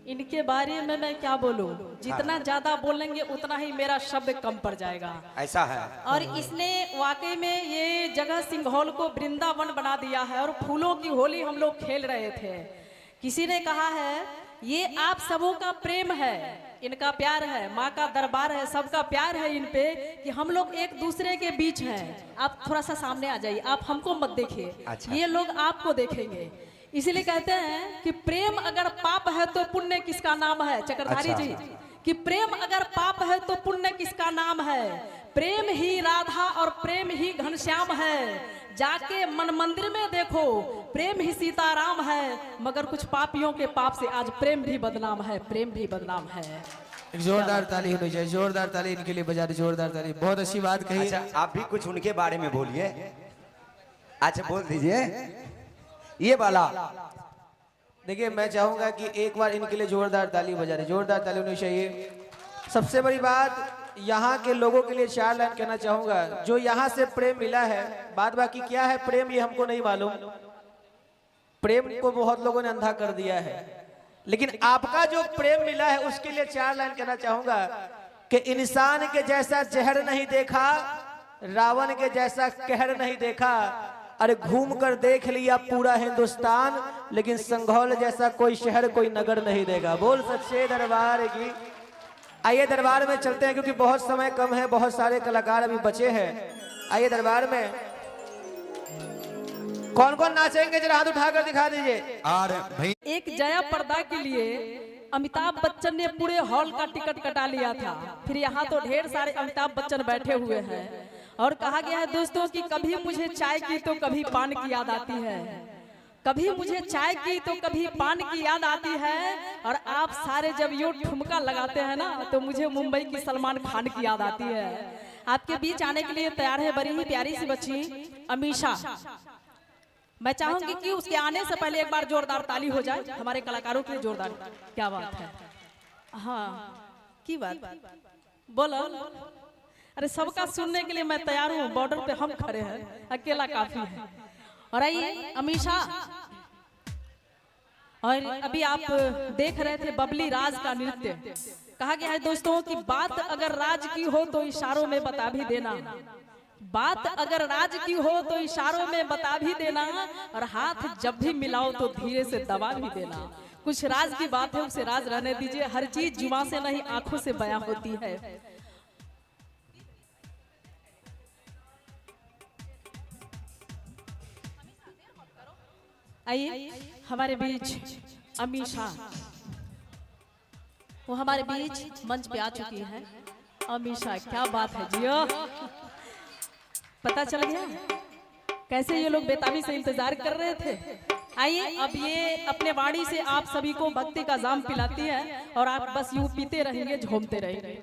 इनके बारे में मैं क्या बोलूं, जितना ज्यादा बोलेंगे उतना ही मेरा शब्द कम पड़ जाएगा। ऐसा है। और इसने वाकई में ये जगह सिंघौल को वृंदावन बना दिया है और फूलों की होली हम लोग खेल रहे थे। किसी ने कहा है ये आप सबों का प्रेम है, इनका प्यार है, माँ का दरबार है, सबका प्यार है इन पे कि हम लोग एक दूसरे के बीच हैं। आप थोड़ा सा सामने आ जाइए, आप हमको मत देखिए। अच्छा। ये लोग आपको देखेंगे। इसीलिए कहते हैं कि प्रेम अगर पाप है तो पुण्य किसका नाम है। चक्रधारी अच्छा। जी कि प्रेम अगर पाप है तो पुण्य किसका नाम है। प्रेम ही राधा और प्रेम ही घनश्याम है, जाके मन मंदिर में देखो प्रेम ही सीताराम है। मगर कुछ पापियों के पाप से आज प्रेम भी बदनाम है, प्रेम भी बदनाम है। एक जोरदार ताली होनी चाहिए, जोरदार ताली इनके लिए बजा दे, जोरदार ताली। बहुत अच्छी बात कही। अच्छा, आप भी कुछ उनके बारे में बोलिए। अच्छा बोल दीजिए ये वाला। देखिए मैं चाहूंगा कि एक बार इनके लिए जोरदार ताली बजा दे, जोरदार ताली होनी चाहिए। सबसे बड़ी बात यहाँ के लोगों के लिए 4 लाइन कहना चाहूंगा। जो यहाँ से प्रेम मिला है, बाद बाकी क्या है प्रेम ये हमको नहीं मालूम। प्रेम को बहुत लोगों ने अंधा कर दिया है, लेकिन आपका जो प्रेम मिला है उसके लिए 4 लाइन कहना चाहूंगा कि इंसान के जैसा जहर नहीं देखा, रावण के जैसा कहर नहीं देखा। अरे घूम कर देख लिया पूरा हिंदुस्तान, लेकिन संघौल जैसा कोई शहर कोई नगर नहीं देगा। बोल सच्चे दरबार की। आइए दरबार में चलते हैं क्योंकि बहुत समय कम है, बहुत सारे कलाकार अभी बचे हैं। आइए दरबार में कौन कौन नाचेंगे जरा हाथ उठाकर दिखा दीजिए। और भाई एक जया पर्दा के लिए अमिताभ बच्चन ने पूरे हॉल का टिकट कटा लिया था। फिर यहाँ तो ढेर सारे अमिताभ बच्चन बैठे हुए हैं और कहा गया है दोस्तों कि कभी मुझे चाय की तो कभी पान की याद आती है, कभी मुझे चाय की तो कभी पान की याद आती है। और आप सारे जब यूं ठुमका लगाते हैं ना तो मुझे मुंबई की सलमान खान की याद आती है। आपके बीच आने के लिए तैयार है बड़ी ही प्यारी सी बच्ची अमीशा। मैं चाहूंगी कि उसके आने से पहले एक बार जोरदार ताली हो जाए हमारे कलाकारों के लिए। जोरदार। क्या बात है। हाँ की बात बोलो। अरे सबका सुनने के लिए मैं तैयार हूँ, बॉर्डर पे हम खड़े हैं, अकेला काफी है। और आइए अमीशा। और अभी आप देख रहे थे बबली राज का नृत्य। कहा गया है दोस्तों कि बात अगर राज की हो तो इशारों में बता भी देना, बात अगर राज की हो तो इशारों में बता भी देना, और हाथ जब भी मिलाओ तो धीरे से दबा भी देना। कुछ राज की बात है उसे राज रहने दीजिए। हर चीज जुबां से नहीं आंखों से बयां होती है। आइए हमारे बीच अमीशा, वो हमारे बीच मंच पे आ चुकी है। अमीशा क्या बात है जियो, पता चल गया कैसे ये लोग बेताबी से इंतजार कर रहे थे। आइए अब ये अपने वाणी से आप सभी को भक्ति का जाम पिलाती है और आप बस यूं पीते रहेंगे, झूमते रहेंगे।